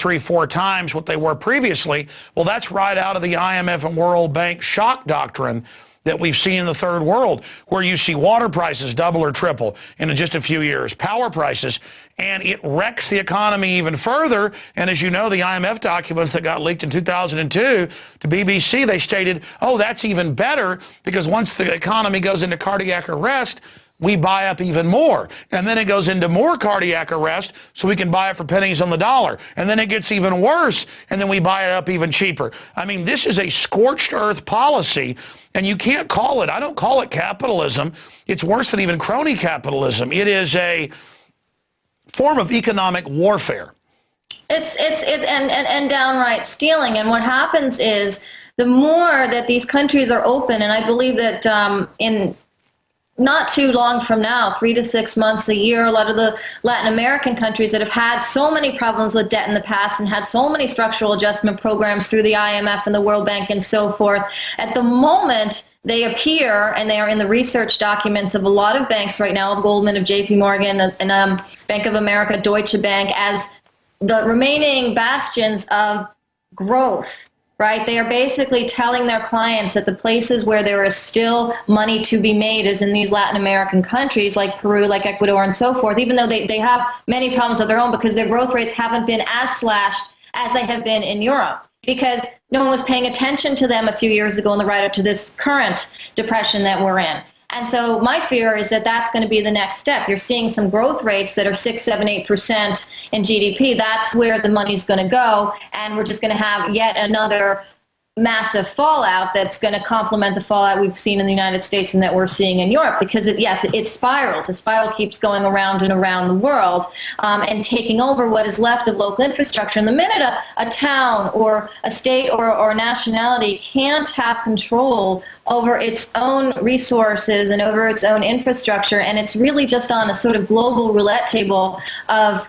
3, 4 times what they were previously. Well, that's right out of the IMF and World Bank shock doctrine that we've seen in the third world, where you see water prices double or triple in just a few years, power prices, and it wrecks the economy even further. And as you know, the IMF documents that got leaked in 2002 to BBC, they stated, oh, that's even better, because once the economy goes into cardiac arrest, we buy up even more. And then it goes into more cardiac arrest, so we can buy it for pennies on the dollar. And then it gets even worse, and then we buy it up even cheaper. I mean, this is a scorched earth policy, and you can't call it, I don't call it capitalism. It's worse than even crony capitalism. It is a form of economic warfare. And downright stealing. And what happens is, the more that these countries are open, and I believe that in not too long from now, 3 to 6 months, a year, a lot of the Latin American countries that have had so many problems with debt in the past and had so many structural adjustment programs through the IMF and the World Bank and so forth, at the moment they appear, and they are in the research documents of a lot of banks right now, of Goldman, of JP Morgan, and Bank of America, Deutsche Bank, as the remaining bastions of growth. Right? They are basically telling their clients that the places where there is still money to be made is in these Latin American countries like Peru, like Ecuador, and so forth, even though they have many problems of their own, because their growth rates haven't been as slashed as they have been in Europe, because no one was paying attention to them a few years ago in the ride up to this current depression that we're in. And so my fear is that that's going to be the next step. You're seeing some growth rates that are 6, 7, 8% in GDP. That's where the money's going to go. And we're just going to have yet another massive fallout that's going to complement the fallout we've seen in the United States and that we're seeing in Europe, because it spirals. The spiral keeps going around and around the world and taking over what is left of local infrastructure. And the minute a town or a state or a nationality can't have control over its own resources and over its own infrastructure, and it's really just on a sort of global roulette table of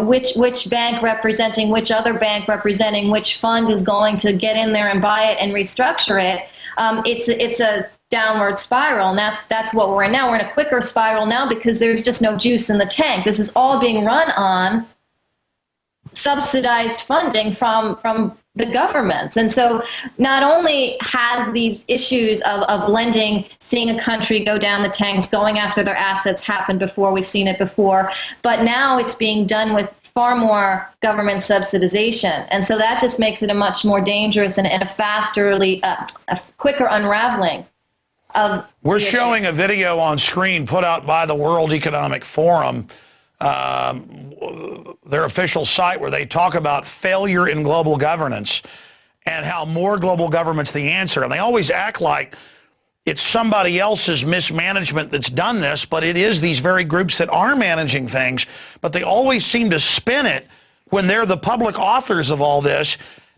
which bank representing which other bank representing which fund is going to get in there and buy it and restructure it. It's a downward spiral, and that's what we're in now. We're in a quicker spiral now because there's just no juice in the tank. This is all being run on subsidized funding from the governments. And so not only has these issues of lending, seeing a country go down the tanks, going after their assets happened before, we've seen it before, but now it's being done with far more government subsidization. And so that just makes it a much more dangerous and a quicker unraveling of We're showing a video on screen put out by the World Economic Forum, their official site, where they talk about failure in global governance and how more global government's the answer. And they always act like it's somebody else's mismanagement that's done this, but it is these very groups that are managing things. But they always seem to spin it, when they're the public authors of all this,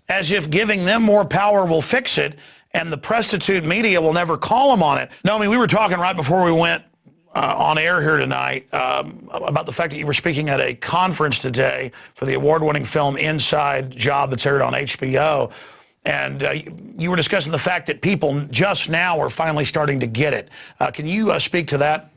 as if giving them more power will fix it, and the prostitute media will never call them on it. No, I mean, we were talking right before we went on air here tonight about the fact that you were speaking at a conference today for the award-winning film Inside Job that's aired on HBO. And you were discussing the fact that people just now are finally starting to get it. Can you speak to that?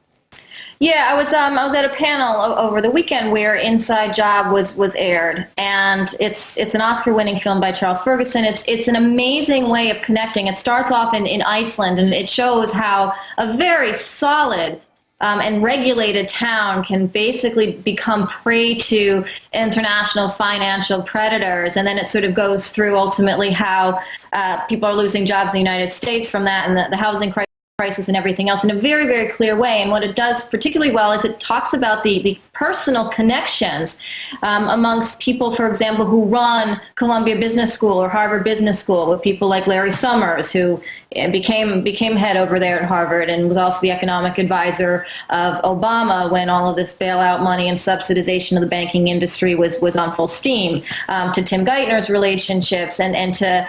Yeah, I was at a panel over the weekend where Inside Job was aired, and it's an Oscar-winning film by Charles Ferguson. It's an amazing way of connecting. It starts off in Iceland, and it shows how a very solid and regulated town can basically become prey to international financial predators. And then it sort of goes through ultimately how people are losing jobs in the United States from that, and the housing crisis and everything else in a very, very clear way. And what it does particularly well is it talks about the personal connections amongst people, for example, who run Columbia Business School or Harvard Business School, with people like Larry Summers, who became head over there at Harvard and was also the economic advisor of Obama when all of this bailout money and subsidization of the banking industry was on full steam, to Tim Geithner's relationships, and to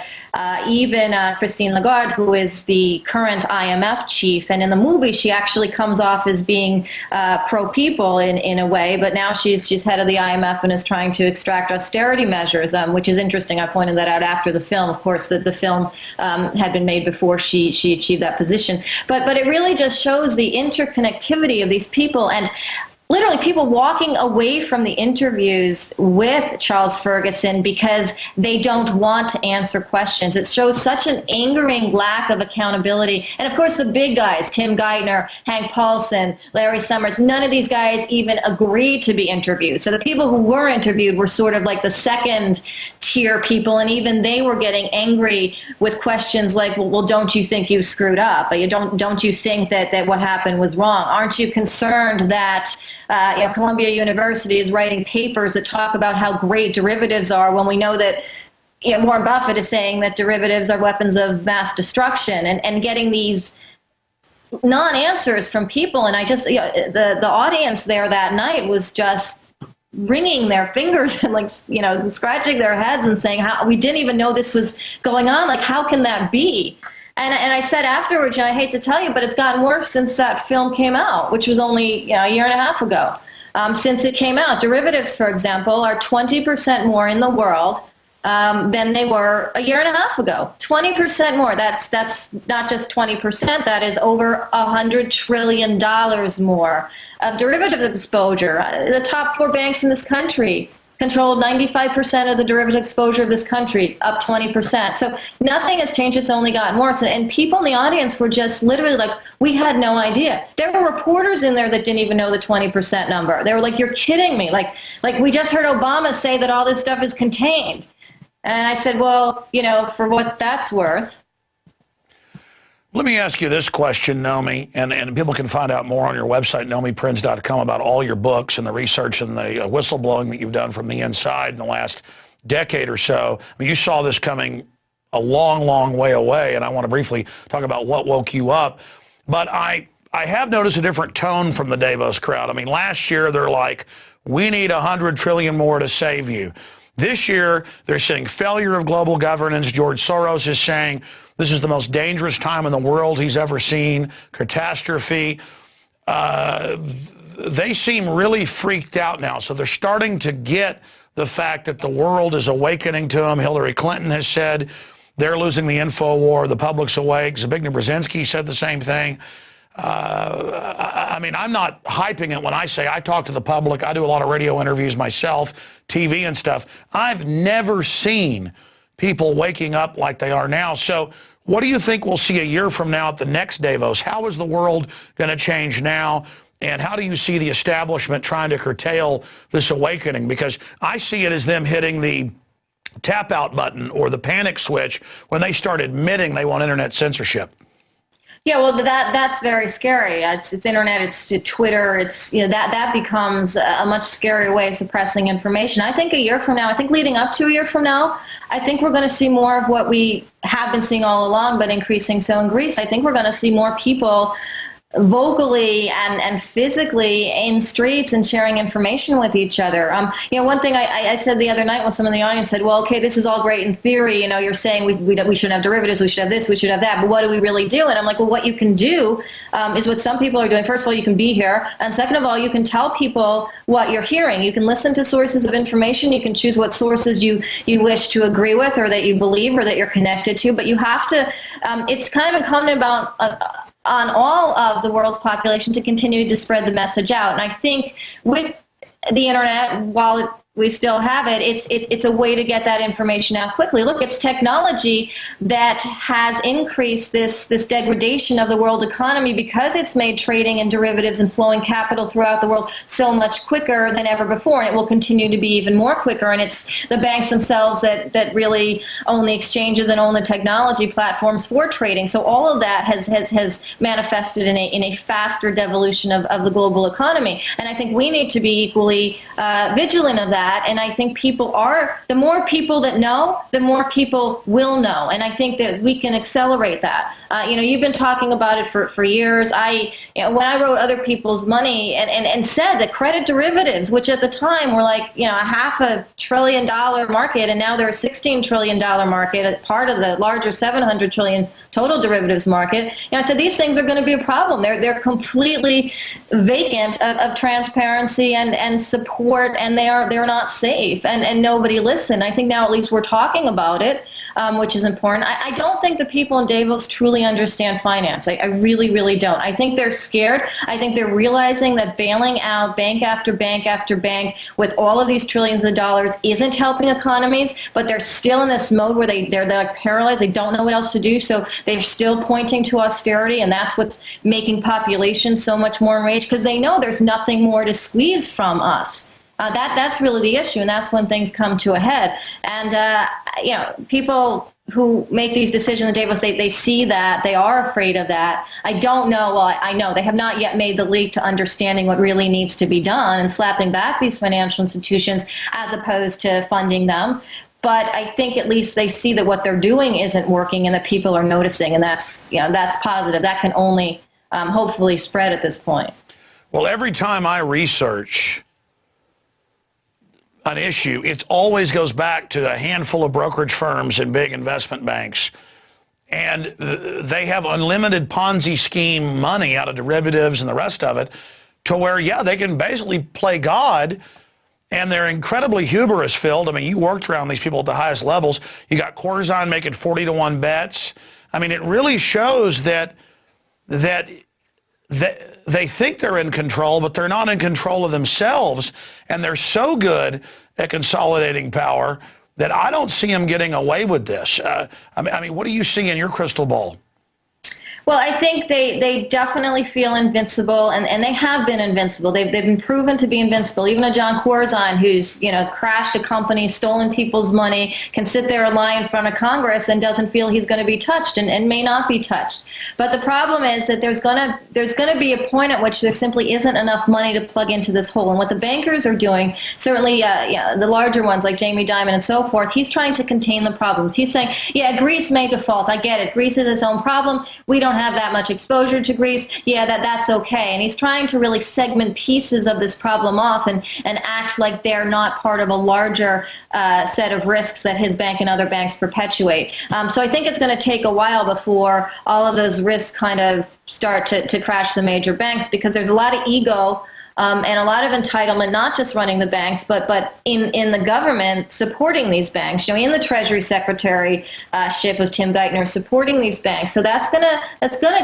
even Christine Lagarde, who is the current IMF chief. And in the movie, she actually comes off as being pro-people in a way, but now she's head of the IMF and is trying to extract austerity measures, which is interesting. I pointed that out after the film. Of course, that the film had been made before she achieved that position. But it really just shows the interconnectivity of these people. And literally people walking away from the interviews with Charles Ferguson because they don't want to answer questions. It shows such an angering lack of accountability. And of course, the big guys, Tim Geithner, Hank Paulson, Larry Summers, none of these guys even agreed to be interviewed. So the people who were interviewed were sort of like the second tier people, and even they were getting angry with questions like, well, don't you think you screwed up? Don't you think that what happened was wrong? Aren't you concerned that Columbia University is writing papers that talk about how great derivatives are when we know that Warren Buffett is saying that derivatives are weapons of mass destruction, and getting these non-answers from people. And I just, the audience there that night was just wringing their fingers and scratching their heads and saying, how we didn't even know this was going on. Like, how can that be? And I said afterwards, I hate to tell you, but it's gotten worse since that film came out, which was only a year and a half ago. Since it came out, derivatives, for example, are 20% more in the world than they were a year and a half ago. 20% more. That's not just 20%. That is over $100 trillion more of derivative exposure. The top 4 banks in this country controlled 95% of the derivative exposure of this country, up 20%. So nothing has changed. It's only gotten worse. And people in the audience were just literally like, we had no idea. There were reporters in there that didn't even know the 20% number. They were like, you're kidding me. Like we just heard Obama say that all this stuff is contained. And I said, well, for what that's worth. Let me ask you this question, Nomi, and people can find out more on your website, NomiPrinz.com, about all your books and the research and the whistleblowing that you've done from the inside in the last decade or so. I mean, you saw this coming a long, long way away, and I want to briefly talk about what woke you up. But I have noticed a different tone from the Davos crowd. I mean, last year they're like, we need 100 trillion more to save you. This year, they're saying failure of global governance. George Soros is saying this is the most dangerous time in the world he's ever seen. Catastrophe. They seem really freaked out now. So they're starting to get the fact that the world is awakening to them. Hillary Clinton has said they're losing the info war. The public's awake. Zbigniew Brzezinski said the same thing. I mean, I'm not hyping it when I say I talk to the public. I do a lot of radio interviews myself, TV and stuff. I've never seen people waking up like they are now. So what do you think we'll see a year from now at the next Davos? How is the world going to change now? And how do you see the establishment trying to curtail this awakening? Because I see it as them hitting the tap out button or the panic switch when they start admitting they want internet censorship. Yeah, well, that's very scary. It's internet, it's Twitter, it's that becomes a much scarier way of suppressing information. I think a year from now, I think leading up to a year from now, I think we're going to see more of what we have been seeing all along, but increasing so in Greece. I think we're going to see more people vocally and physically in streets and sharing information with each other. One thing I said the other night when someone in the audience said, well, okay, this is all great in theory. You're saying we shouldn't have derivatives, we should have this, we should have that, but what do we really do? And I'm like, well, what you can do is what some people are doing. First of all, you can be here. And second of all, you can tell people what you're hearing. You can listen to sources of information. You can choose what sources you wish to agree with or that you believe or that you're connected to. But you have to, it's kind of incumbent on all of the world's population to continue to spread the message out. And I think with the internet, while we still have it, it's a way to get that information out quickly. Look, it's technology that has increased this degradation of the world economy because it's made trading and derivatives and flowing capital throughout the world so much quicker than ever before, and it will continue to be even more quicker. And it's the banks themselves that really own the exchanges and own the technology platforms for trading. So all of that has manifested in a faster devolution of the global economy. And I think we need to be equally vigilant of that. And I think the more people that know, the more people will know. And I think that we can accelerate that. You've been talking about it for years. When I wrote Other People's Money and said that credit derivatives, which at the time were like, a $500 billion market, and now they're a $16 trillion market, part of the larger $700 trillion total derivatives market. I said these things are going to be a problem. They're completely vacant of transparency and support, and they're an not safe, and nobody listened. I think now at least we're talking about it, which is important. I don't think the people in Davos truly understand finance. I really, really don't. I think they're scared. I think they're realizing that bailing out bank after bank after bank with all of these trillions of dollars isn't helping economies, but they're still in this mode where they're like paralyzed. They don't know what else to do, so they're still pointing to austerity, and that's what's making populations so much more enraged, because they know there's nothing more to squeeze from us. That's really the issue, and that's when things come to a head. And people who make these decisions in Davos, they see that, they are afraid of that. I don't know, well, I know they have not yet made the leap to understanding what really needs to be done and slapping back these financial institutions as opposed to funding them. But I think at least they see that what they're doing isn't working and that people are noticing, and that's positive. That can only hopefully spread at this point. Well, every time I research an issue, it always goes back to a handful of brokerage firms and big investment banks. And they have unlimited Ponzi scheme money out of derivatives and the rest of it, to where, yeah, they can basically play God, and they're incredibly hubris filled. I mean, you worked around these people at the highest levels. You got Corzine making 40-to-1 bets. I mean, it really shows that they think they're in control, but they're not in control of themselves, and they're so good at consolidating power that I don't see them getting away with this. I mean, what do you see in your crystal ball? Well, I think they definitely feel invincible, and they have been invincible. They've been proven to be invincible. Even a John Corzine, who's crashed a company, stolen people's money, can sit there and lie in front of Congress and doesn't feel he's going to be touched, and may not be touched. But the problem is that there's gonna be a point at which there simply isn't enough money to plug into this hole. And what the bankers are doing, certainly the larger ones like Jamie Dimon and so forth, he's trying to contain the problems. He's saying, yeah, Greece may default. I get it. Greece is its own problem. We don't have that much exposure to Greece. Yeah, that's okay. And he's trying to really segment pieces of this problem off and act like they're not part of a larger set of risks that his bank and other banks perpetuate. So I think it's going to take a while before all of those risks kind of start to crash the major banks, because there's a lot of ego and a lot of entitlement, not just running the banks, but in the government supporting these banks. In the Treasury Secretary ship of Tim Geithner supporting these banks. So that's gonna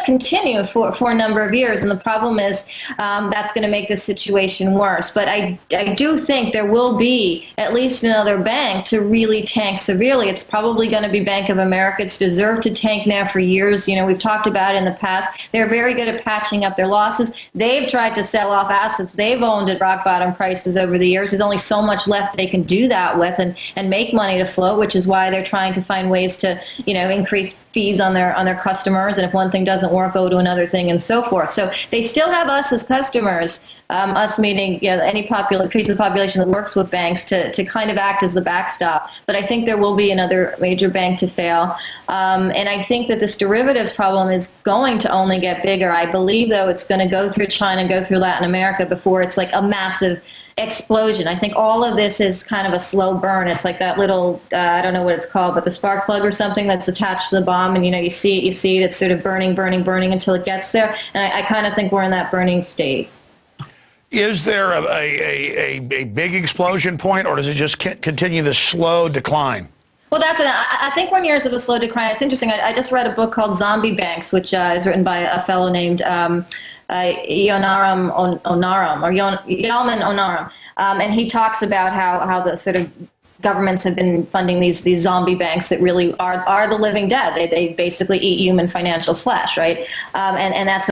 continue for a number of years. And the problem is that's going to make the situation worse. But I do think there will be at least another bank to really tank severely. It's probably going to be Bank of America. It's deserved to tank now for years. We've talked about it in the past. They're very good at patching up their losses. They've tried to sell off assets they've owned at rock bottom prices over the years. There's only so much left they can do that with and make money to float, which is why they're trying to find ways to increase fees on their customers, and if one thing doesn't work, go to another thing, and so forth. So they still have us as customers, us meaning any piece of the population that works with banks, to kind of act as the backstop. But I think there will be another major bank to fail. And I think that this derivatives problem is going to only get bigger. I believe, though, it's going to go through China, go through Latin America before it's like a massive explosion. I think all of this is kind of a slow burn. It's like that little, I don't know what it's called, but the spark plug or something that's attached to the bomb, and you see it, it's sort of burning until it gets there. And I kind of think we're in that burning state. Is there a big explosion point, or does it just continue the slow decline? Well, that's what I think. 1 year is of a slow decline. It's interesting. I just read a book called Zombie Banks, which is written by a fellow named Yalman Onaram, and he talks about how the sort of governments have been funding these zombie banks that really are the living dead. They basically eat human financial flesh, right? And that's